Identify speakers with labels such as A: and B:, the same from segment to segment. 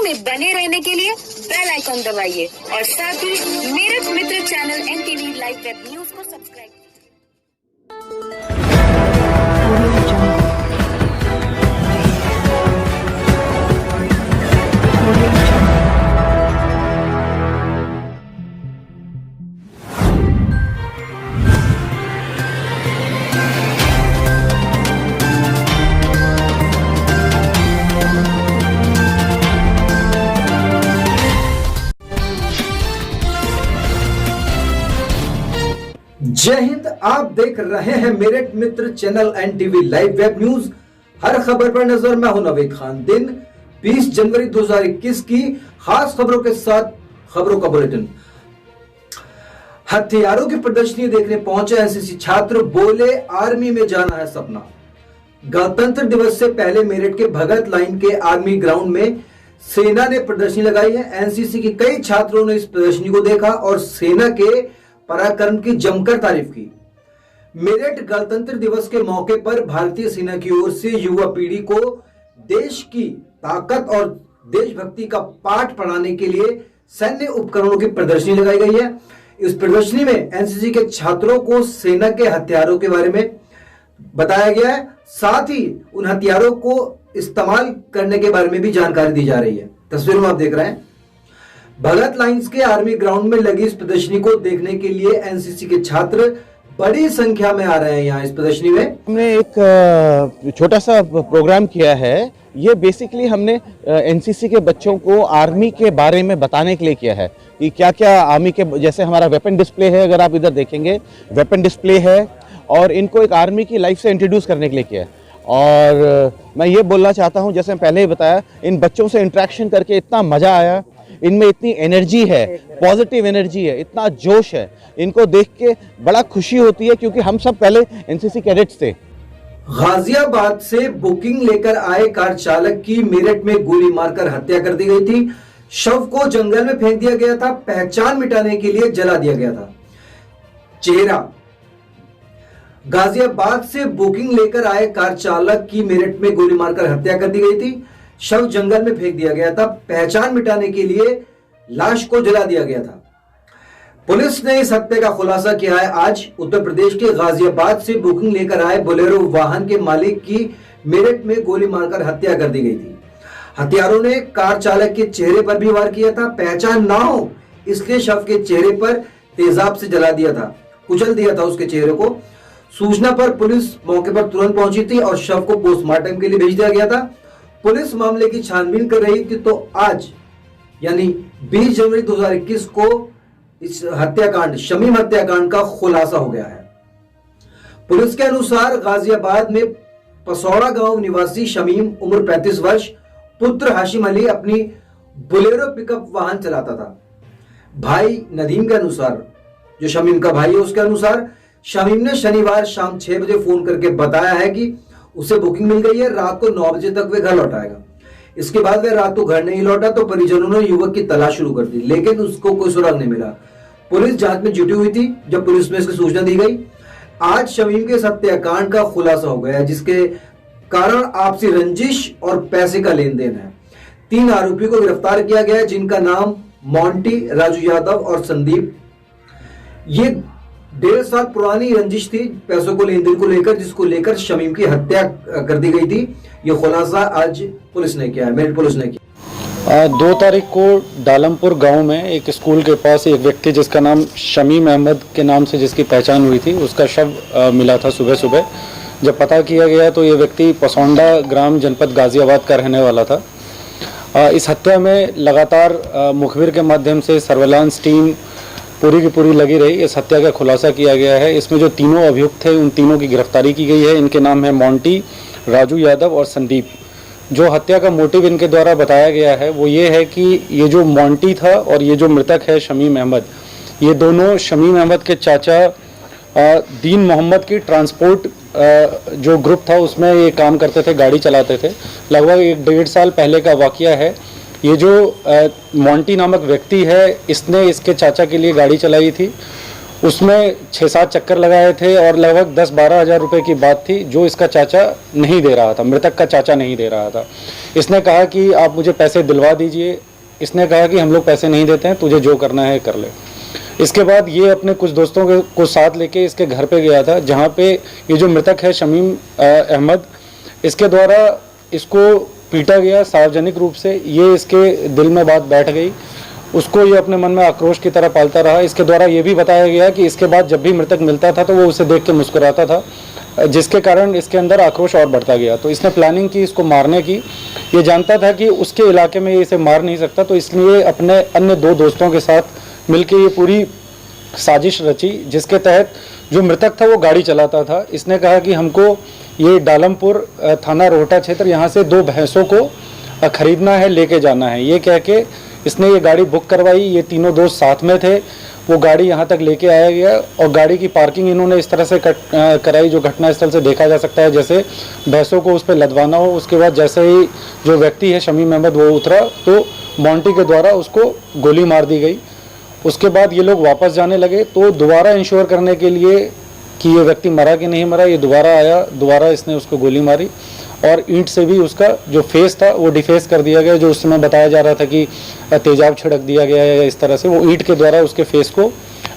A: में बने रहने के लिए बेल आइकॉन दबाइए और साथ ही Meerut Mitra channel NTV live web news को सब्सक्राइब कीजिए।
B: जय हिंद। आप देख रहे हैं Meerut Mitra channel NTV live web news. हर खबर पर नजर। मैं हूं नवीद खान। दिन 20 जनवरी 2021 की खास खबरों के साथ खबरों का बुलेटिन। हथियारों की प्रदर्शनी देखने पहुंचे एनसीसी छात्र, बोले आर्मी में जाना है सपना। गणतंत्र दिवस से पहले मेरठ के भगत लाइन के आर्मी ग्राउंड में सेना ने प्रदर्शनी लगाई है। एनसीसी के कई छात्रों ने इस प्रदर्शनी को देखा और सेना के पराक्रम की जमकर तारीफ की। मेरठ गणतंत्र दिवस के मौके पर भारतीय सेना की ओर से युवा पीढ़ी को देश की ताकत और देशभक्ति का पाठ पढ़ाने के लिए सैन्य उपकरणों की प्रदर्शनी लगाई गई है। इस प्रदर्शनी में एनसीसी के छात्रों को सेना के हथियारों के बारे में बताया गया है, साथ ही उन हथियारों को इस्तेमाल करने के बारे में भी जानकारी दी जा रही है। तस्वीर में आप देख रहे हैं भगत लाइंस के आर्मी ग्राउंड में लगी इस प्रदर्शनी को देखने के लिए एनसीसी के छात्र बड़ी संख्या में आ रहे हैं। यहाँ इस प्रदर्शनी में
C: हमने एक छोटा सा प्रोग्राम किया है। ये बेसिकली हमने एनसीसी के बच्चों को आर्मी के बारे में बताने के लिए किया है कि क्या क्या आर्मी के, जैसे हमारा वेपन डिस्प्ले है, अगर आप इधर देखेंगे वेपन डिस्प्ले है, और इनको एक आर्मी की लाइफ से इंट्रोड्यूस करने के लिए किया है। और मैं ये बोलना चाहता हूँ, जैसे पहले ही बताया, इन बच्चों से इंटरेक्शन करके इतना मज़ा आया। इनमें इतनी एनर्जी है, पॉजिटिव एनर्जी है, इतना जोश है, इनको देख के बड़ा खुशी होती है, क्योंकि हम सब पहले एनसीसी कैडेट्स थे।
B: गाजियाबाद से बुकिंग लेकर आए कार चालक की मेरठ में गोली मारकर हत्या कर दी गई थी। शव को जंगल में फेंक दिया गया था। पहचान मिटाने के लिए जला दिया गया था। चेहरा। गाजियाबाद से बुकिंग लेकर आए कार चालक की मेरठ में गोली मारकर हत्या कर दी गई थी। शव जंगल में फेंक दिया गया था। पहचान मिटाने के लिए लाश को जला दिया गया था। पुलिस ने इस हत्या का खुलासा किया है। आज उत्तर प्रदेश के गाजियाबाद से बुकिंग लेकर आए बोलेरो वाहन के मालिक की मेरठ में गोली मारकर हत्या कर दी गई थी। हत्यारों ने कार चालक के चेहरे पर भी वार किया था। पहचान ना हो इसलिए शव के चेहरे पर तेजाब से जला दिया था, कुचल दिया था उसके चेहरे को। सूचना पर पुलिस मौके पर तुरंत पहुंची थी और शव को पोस्टमार्टम के लिए भेज दिया गया था। पुलिस मामले की छानबीन कर रही थी, तो आज यानी 20 जनवरी 2021 को इस हत्याकांड, शमीम हत्याकांड का खुलासा हो गया है। पुलिस के अनुसार गाजियाबाद में पसौड़ा गांव निवासी शमीम, उम्र 35 वर्ष, पुत्र हाशिम अली अपनी बोलेरो पिकअप वाहन चलाता था। भाई नदीम के अनुसार, जो शमीम का भाई है, उसके अनुसार शमीम ने शनिवार शाम 6 बजे फोन करके बताया है कि उसे बुकिंग मिल गई है, रात को 9 बजे तक वे घर लौट आएगा। इसके बाद वह रात को घर नहीं लौटा तो परिजनों ने युवक की तलाश शुरू कर दी, लेकिन उसको कोई सुराग नहीं मिला। पुलिस जांच में जुटी हुई थी जब पुलिस में इसकी सूचना दी गई। आज शमीम के हत्याकांड का खुलासा हो गया, जिसके कारण आपसी रंजिश और पैसे का लेन देन है। 3 आरोपी को गिरफ्तार किया गया है, जिनका नाम मोंटी, राजू यादव और संदीप। ये 1.5 साल पुरानी रंजिश थी पैसों को लेन देन को लेकर, जिसको लेकर शमीम की हत्या कर दी गई थी। ये खुलासा आज पुलिस ने किया है, मेरठ पुलिस ने किया।
D: 2 तारीख को डालमपुर गांव में एक स्कूल के पास एक व्यक्ति जिसका नाम शमीम अहमद के नाम से जिसकी पहचान हुई थी, उसका शव मिला था सुबह सुबह। जब पता किया गया तो ये व्यक्ति पसौंडा ग्राम जनपद गाजियाबाद का रहने वाला था। इस हत्या में लगातार मुखबिर के माध्यम से सर्वेलांस टीम पूरी की पूरी लगी रही। इस हत्या का खुलासा किया गया है। इसमें जो तीनों अभियुक्त थे उन तीनों की गिरफ्तारी की गई है। इनके नाम है मोंटी, राजू यादव और संदीप। जो हत्या का मोटिव इनके द्वारा बताया गया है वो ये है कि ये जो मोंटी था और ये जो मृतक है शमीम अहमद, ये दोनों शमीम अहमद के चाचा दीन मोहम्मद की ट्रांसपोर्ट जो ग्रुप था उसमें ये काम करते थे, गाड़ी चलाते थे। लगभग 1-1.5 साल पहले का वाकया है। ये जो मोंटी नामक व्यक्ति है, इसने इसके चाचा के लिए गाड़ी चलाई थी उसमें 6-7 चक्कर लगाए थे और लगभग 10-12 हज़ार रुपये की बात थी, जो इसका चाचा नहीं दे रहा था, मृतक का चाचा नहीं दे रहा था। इसने कहा कि आप मुझे पैसे दिलवा दीजिए। इसने कहा कि हम लोग पैसे नहीं देते हैं, तुझे जो करना है कर ले। इसके बाद ये अपने कुछ दोस्तों को साथ लेके इसके घर पे गया था, जहाँ पे ये जो मृतक है शमीम अहमद, इसके द्वारा इसको पीटा गया सार्वजनिक रूप से। ये इसके दिल में बात बैठ गई, उसको ये अपने मन में आक्रोश की तरह पालता रहा। इसके द्वारा ये भी बताया गया कि इसके बाद जब भी मृतक मिलता था तो वो उसे देख के मुस्कुराता था, जिसके कारण इसके अंदर आक्रोश और बढ़ता गया। तो इसने प्लानिंग की इसको मारने की। ये जानता था कि उसके इलाके में ये इसे मार नहीं सकता, तो इसलिए अपने अन्य 2 दोस्तों के साथ मिलकर ये पूरी साजिश रची, जिसके तहत जो मृतक था वो गाड़ी चलाता था। इसने कहा कि हमको ये डालमपुर थाना रोहटा क्षेत्र, यहाँ से 2 भैंसों को खरीदना है, लेके जाना है। ये कह के इसने ये गाड़ी बुक करवाई। ये तीनों दोस्त साथ में थे। वो गाड़ी यहाँ तक लेके आया गया और गाड़ी की पार्किंग इन्होंने इस तरह से कराई, जो घटनास्थल से देखा जा सकता है, जैसे भैंसों को उस पर लदवाना हो। उसके बाद जैसे ही जो व्यक्ति है शमीम अहमद वो उतरा, तो मॉन्टी के द्वारा उसको गोली मार दी गई। उसके बाद ये लोग वापस जाने लगे, तो दोबारा इंश्योर करने के लिए कि ये व्यक्ति मरा कि नहीं मरा, ये दोबारा आया, दोबारा इसने उसको गोली मारी और ईंट से भी उसका जो फेस था वो डिफेस कर दिया गया। जो उस समय बताया जा रहा था कि तेजाब छिड़क दिया गया है, इस तरह से वो ईंट के द्वारा उसके फेस को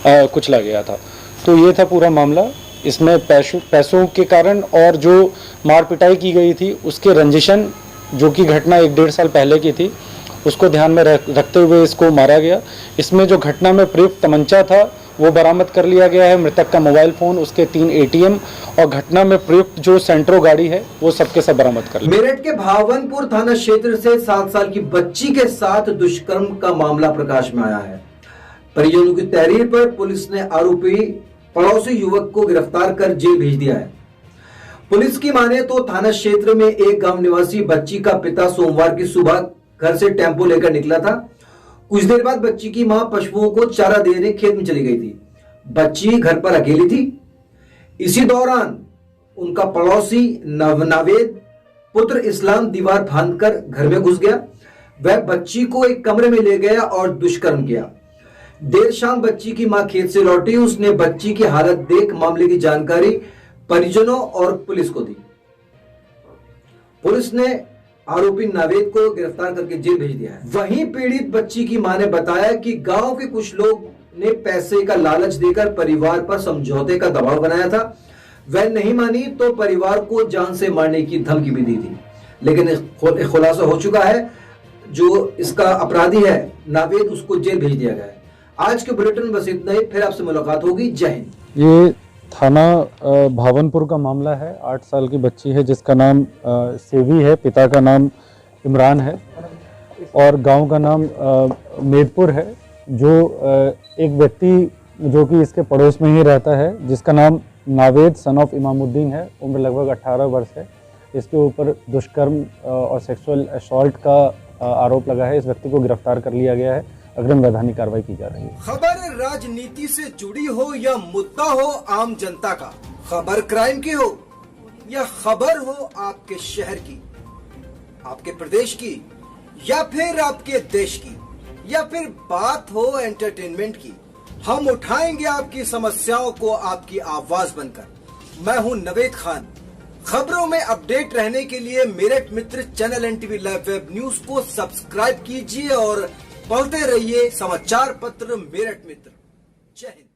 D: कुचला गया था। तो ये था पूरा मामला। इसमें पैसों के कारण और जो मार पिटाई की गई थी उसके रंजिशन, जो कि घटना 1-1.5 साल पहले की थी, उसको ध्यान में रखते हुए इसको मारा गया। इसमें जो घटना में प्रयुक्त तमंचा था वो बरामद कर लिया गया है, मृतक का मोबाइल फ़ोन, उसके 3 ATM और घटना में प्रयुक्त जो सेंट्रो गाड़ी है वो सबके सब बरामद कर लिया।
B: मेरठ के भावनपुर थाना क्षेत्र से 7 साल की बच्ची के साथ दुष्कर्म का मामला प्रकाश में आया है। परिजनों की तहरीर पर पुलिस ने आरोपी पड़ोसी युवक को गिरफ्तार कर जेल भेज दिया है। पुलिस की माने तो थाना क्षेत्र में एक गांव निवासी बच्ची का पिता सोमवार की सुबह घर से टेम्पो लेकर निकला था। कुछ देर बाद बच्ची की मां पशुओं को चारा देने खेत में चली गई थी। बच्ची घर पर अकेली थी। इसी दौरान उनका पड़ोसी नावेद पुत्र इस्लाम दीवार फांदकर घर में घुस गया। वह बच्ची को एक कमरे में ले गया और दुष्कर्म किया। देर शाम बच्ची की मां खेत से लौटी। उसने बच्ची की हालत देख मामले की जानकारी परिजनों और पुलिस को दी। पुलिस ने आरोपी नावेद को गिरफ्तार करके जेल भेज दिया है। वहीं पीड़ित बच्ची की मां ने बताया कि गांव के कुछ लोग ने पैसे का लालच देकर परिवार पर समझौते का दबाव बनाया था। वह नहीं मानी तो परिवार को जान से मारने की धमकी भी दी थी, लेकिन खुलासा हो चुका है। जो इसका अपराधी है नावेद, उसको जेल भेज दिया गया है। आज के बुलेटिन में बस इतना ही। फिर आपसे मुलाकात होगी। जय हिंद।
D: ये थाना भावनपुर का मामला है। 8 साल की बच्ची है जिसका नाम सेवी है, पिता का नाम इमरान है और गांव का नाम मेदपुर है। जो एक व्यक्ति जो कि इसके पड़ोस में ही रहता है, जिसका नाम नावेद सन ऑफ इमामुद्दीन है, उम्र लगभग 18 वर्ष है। इसके ऊपर दुष्कर्म और सेक्सुअल असॉल्ट का आरोप लगा है। इस व्यक्ति को गिरफ्तार कर लिया गया है। अग्रिम वैधानिक कार्रवाई की जा रही है।
B: खबर राजनीति से जुड़ी हो या मुद्दा हो आम जनता का, खबर क्राइम की हो या खबर हो आपके शहर की, आपके प्रदेश की या फिर आपके देश की, या फिर बात हो एंटरटेनमेंट की, हम उठाएंगे आपकी समस्याओं को आपकी आवाज बनकर। मैं हूं नवेद खान। खबरों में अपडेट रहने के लिए Meerut Mitra channel NTV live web news को सब्सक्राइब कीजिए और पढ़ते रहिए समाचार पत्र मेरठ मित्र। जय हिंद।